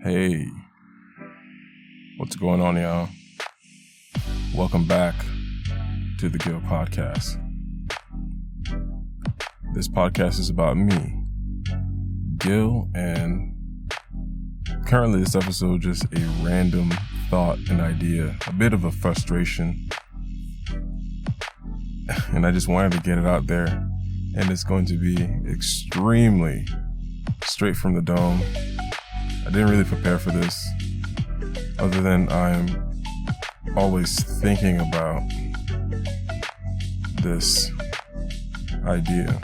Hey, what's going on, y'all? Welcome back to the Gil Podcast. This podcast is about me, Gil, and currently this episode just a random thought and idea, a bit of a frustration, and I just wanted to get it out there, and it's going to be extremely straight from the dome. I didn't really prepare for this, other than I'm always thinking about this idea,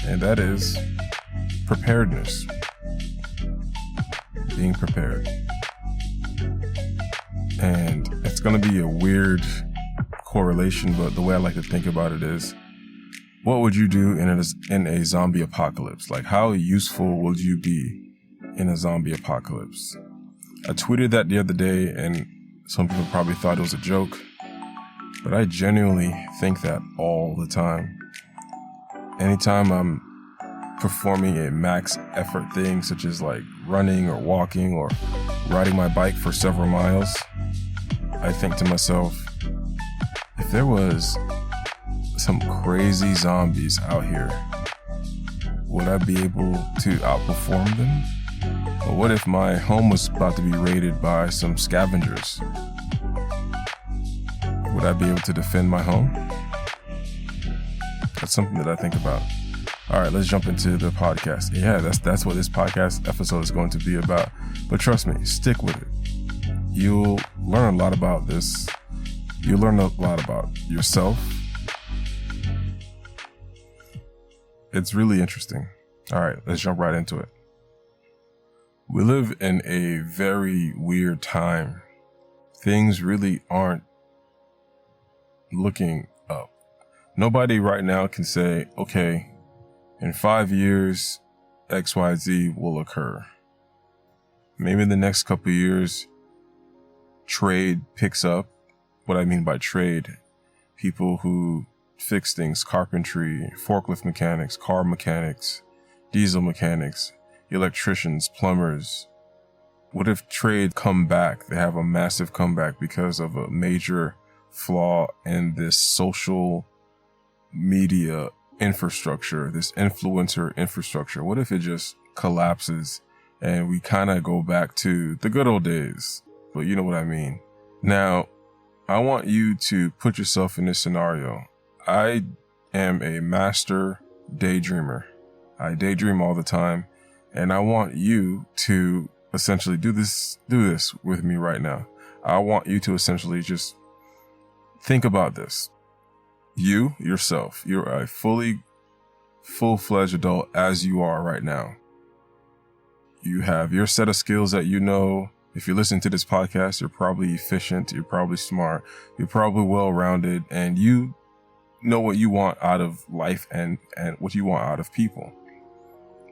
and that is preparedness, being prepared. And it's going to be a weird correlation, but the way I like to think about it is, what would you do in a zombie apocalypse? Like, how useful would you be in a zombie apocalypse? I tweeted that the other day, and some people probably thought it was a joke, but I genuinely think that all the time. Anytime I'm performing a max effort thing, such as like running or walking or riding my bike for several miles, I think to myself, if there was some crazy zombies out here, would I be able to outperform them? Or what if my home was about to be raided by some scavengers? Would I be able to defend my home? That's something that I think about. All right, let's jump into the podcast. Yeah, that's what this podcast episode is going to be about. But trust me, stick with it. You'll learn a lot about this. You'll learn a lot about yourself. It's really interesting. All right, let's jump right into it. We live in a very weird time. Things really aren't looking up. Nobody right now can say, okay, in 5 years, XYZ will occur. Maybe in the next couple of years, trade picks up. What I mean by trade, people who fix things, carpentry, forklift mechanics, car mechanics, diesel mechanics, electricians, plumbers. What if trade come back? They have a massive comeback because of a major flaw in this social media infrastructure, this influencer infrastructure. What if it just collapses and we kind of go back to the good old days? But you know what I mean. Now, I want you to put yourself in this scenario. I am a master daydreamer. I daydream all the time, and I want you to essentially do this with me right now. I want you to essentially just think about this. You, yourself, you're a full-fledged adult as you are right now. You have your set of skills that you know. If you listen to this podcast, you're probably efficient, you're probably smart, you're probably well-rounded, and you know what you want out of life and what you want out of people.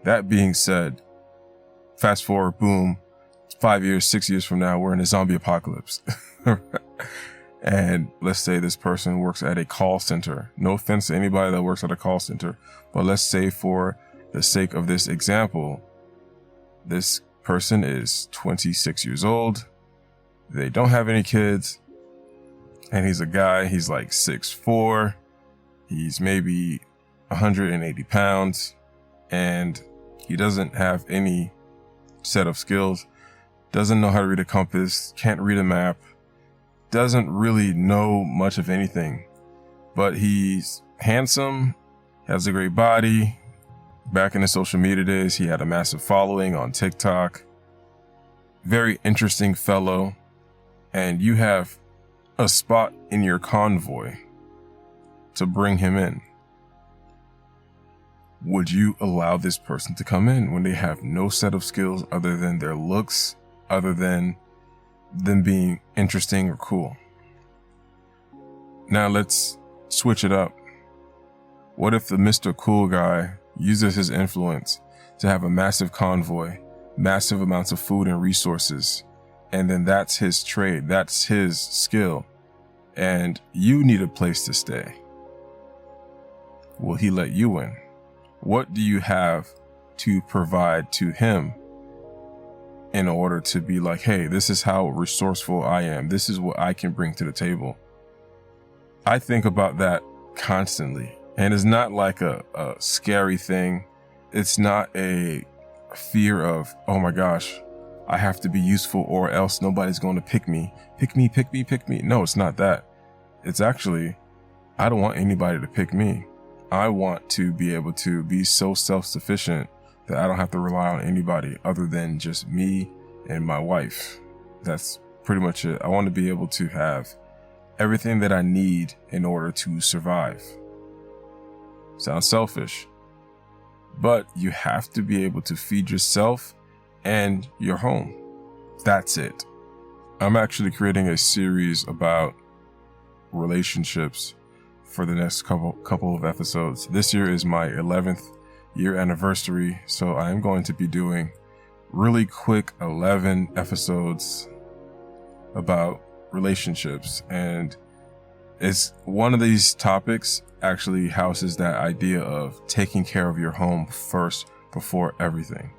That being said, fast forward, boom, 5 years, 6 years from now, we're in a zombie apocalypse. And let's say this person works at a call center. No offense to anybody that works at a call center, but let's say for the sake of this example, this person is 26 years old. They don't have any kids. And he's a guy, he's like 6'4". He's maybe 180 pounds. And he doesn't have any set of skills. Doesn't know how to read a compass. Can't read a map. Doesn't really know much of anything. But he's handsome. Has a great body. Back in the social media days, he had a massive following on TikTok. Very interesting fellow. And you have a spot in your convoy to bring him in. Would you allow this person to come in when they have no set of skills other than their looks, other than them being interesting or cool? Now let's switch it up. What if the Mr. Cool guy uses his influence to have a massive convoy, massive amounts of food and resources, and then that's his trade, that's his skill, and you need a place to stay? Will he let you in? What do you have to provide to him in order to be like, hey, this is how resourceful I am. This is what I can bring to the table. I think about that constantly. And it's not like a scary thing. It's not a fear of, oh my gosh, I have to be useful or else nobody's going to pick me. Pick me, pick me, pick me. No, it's not that. It's actually, I don't want anybody to pick me. I want to be able to be so self-sufficient that I don't have to rely on anybody other than just me and my wife. That's pretty much it. I want to be able to have everything that I need in order to survive. Sounds selfish, but you have to be able to feed yourself and your home. That's it. I'm actually creating a series about relationships for the next couple of episodes. This year is my 11th year anniversary, so I am going to be doing really quick 11 episodes about relationships, and it's one of these topics actually houses that idea of taking care of your home first before everything.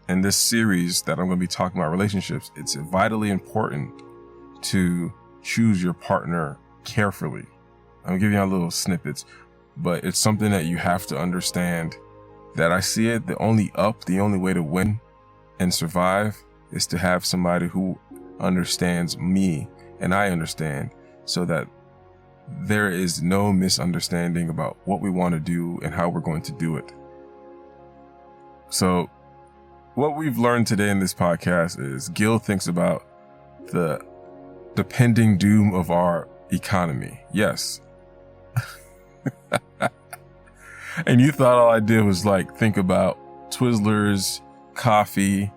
In this series that I'm going to be talking about relationships, it's vitally important to choose your partner carefully. I'm giving you little snippets, but it's something that you have to understand. That I see it, the only way to win and survive is to have somebody who understands me and I understand, so that there is no misunderstanding about what we want to do and how we're going to do it. So what we've learned today in this podcast is Gil thinks about the pending doom of our economy. Yes. And you thought all I did was like think about Twizzlers, coffee,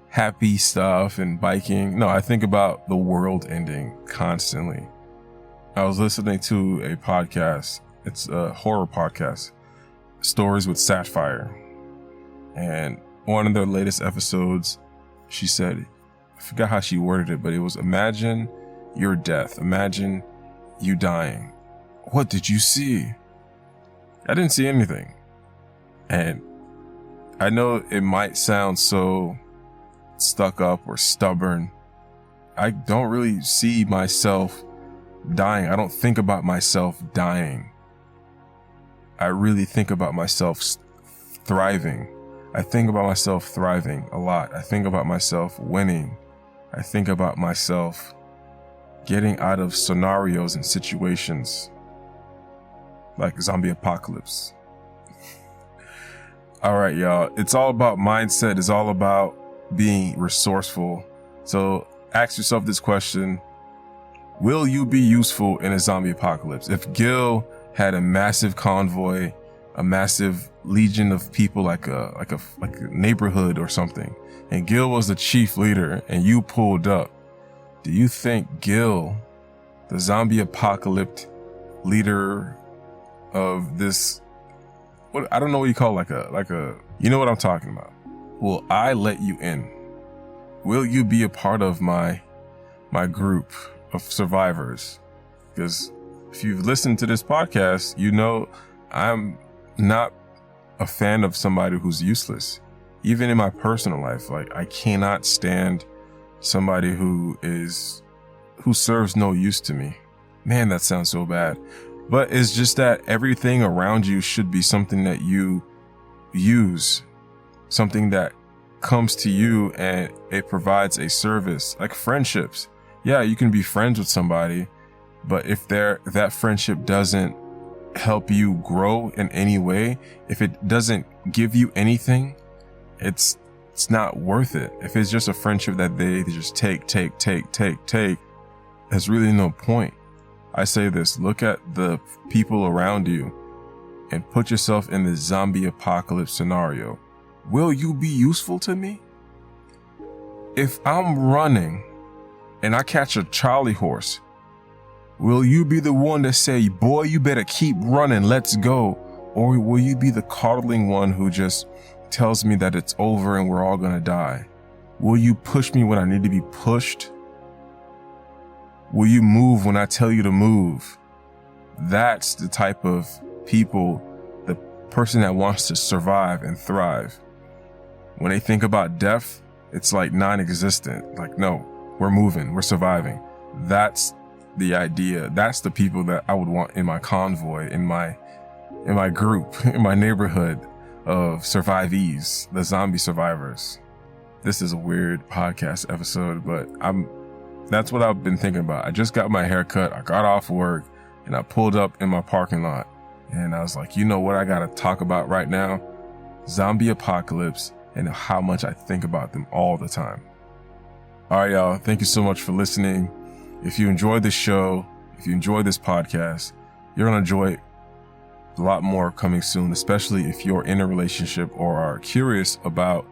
happy stuff, and biking. No, I think about the world ending constantly. I was listening to a podcast. It's a horror podcast, Stories with Sapphire. And one of their latest episodes, she said, I forgot how she worded it, but it was, imagine your death. Imagine you dying. What did you see? I didn't see anything. And I know it might sound so stuck up or stubborn. I don't really see myself dying. I don't think about myself dying. I really think about myself thriving. I think about myself thriving a lot. I think about myself winning. I think about myself getting out of scenarios and situations like zombie apocalypse. All right, y'all. It's all about mindset. It's all about being resourceful. So ask yourself this question. Will you be useful in a zombie apocalypse? If Gil had a massive convoy, a massive legion of people, like a neighborhood or something, and Gil was the chief leader and you pulled up, do you think Gil, the zombie apocalypse leader of this, what, I don't know what you call like a, you know what I'm talking about. Will I let you in? Will you be a part of my group of survivors? Because if you've listened to this podcast, you know I'm not a fan of somebody who's useless. Even in my personal life, like I cannot stand somebody who serves no use to me. Man, that sounds so bad. But it's just that everything around you should be something that you use, something that comes to you and it provides a service, like friendships. Yeah, you can be friends with somebody, but if that friendship doesn't help you grow in any way, if it doesn't give you anything, it's not worth it. If it's just a friendship that they just take, there's really no point. I say this, look at the people around you and put yourself in the zombie apocalypse scenario. Will you be useful to me? If I'm running and I catch a Charlie horse, will you be the one to say, boy, you better keep running, let's go? Or will you be the coddling one who just tells me that it's over and we're all gonna die? Will you push me when I need to be pushed? Will you move when I tell you to move? That's the type of people, the person that wants to survive and thrive. when they think about death, it's like non-existent. Like, no, we're moving, we're surviving. That's the idea. That's the people that I would want in my convoy, in my group, in my neighborhood of survivees, the zombie survivors. This is a weird podcast episode, but that's what I've been thinking about. I just got my hair cut. I got off work and I pulled up in my parking lot and I was like, you know what I got to talk about right now? Zombie apocalypse and how much I think about them all the time. All right, y'all. Thank you so much for listening. If you enjoyed this show, if you enjoyed this podcast, you're going to enjoy a lot more coming soon, especially if you're in a relationship or are curious about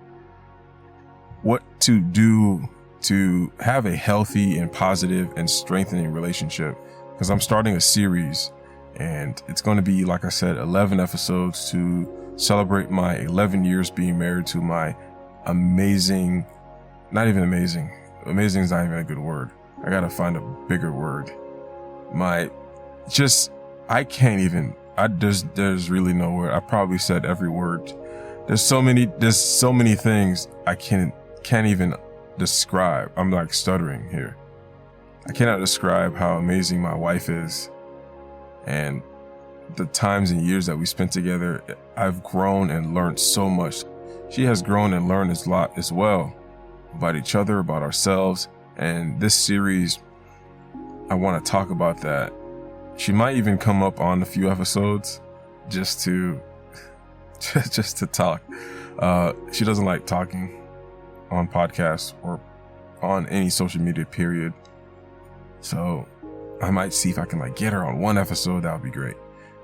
what to do to have a healthy and positive and strengthening relationship. Because I'm starting a series and it's going to be, like I said, 11 episodes to celebrate my 11 years being married to my amazing, not even amazing is not even a good word. I got to find a bigger word. There's really no word. I probably said every word. There's so many things I can't even describe. I'm like stuttering here. I cannot describe how amazing my wife is and the times and years that we spent together. I've grown and learned so much. She has grown and learned a lot as well about each other, about ourselves. And this series, I want to talk about that. She might even come up on a few episodes just to talk. She doesn't like talking on podcasts or on any social media, period. So I might see if I can get her on one episode. That would be great.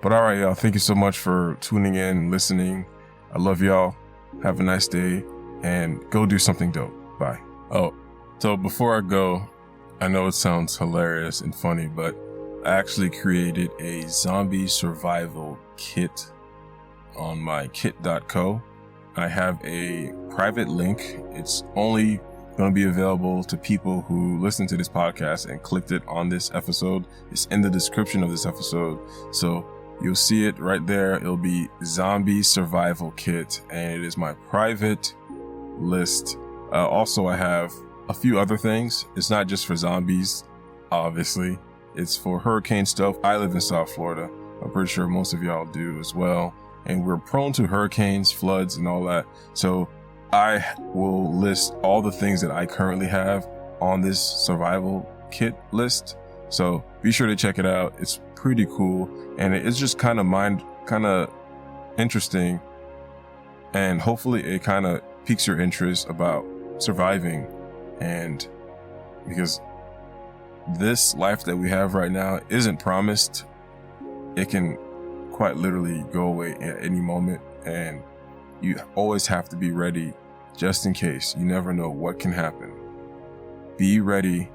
But all right, y'all. Thank you so much for tuning in and listening. I love y'all. Have a nice day and go do something dope. Bye. Oh, so before I go, I know it sounds hilarious and funny, but I actually created a zombie survival kit on my kit.co. I have a private link. It's only going to be available to people who listen to this podcast and clicked it on this episode. It's in the description of this episode. So you'll see it right there. It'll be Zombie Survival Kit, and it is my private list. Also, I have a few other things. It's not just for zombies, obviously. It's for hurricane stuff. I live in South Florida. I'm pretty sure most of y'all do as well. And we're prone to hurricanes, floods, and all that. So I will list all the things that I currently have on this survival kit list. So be sure to check it out. It's pretty cool. And it's just kind of interesting. And hopefully it kind of piques your interest about surviving. And because this life that we have right now isn't promised, it can quite literally go away at any moment. And you always have to be ready just in case. You never know what can happen. Be ready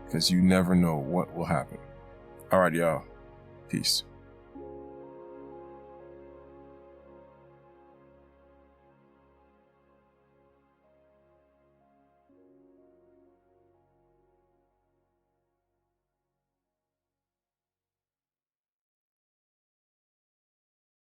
because you never know what will happen. All right, y'all. Peace.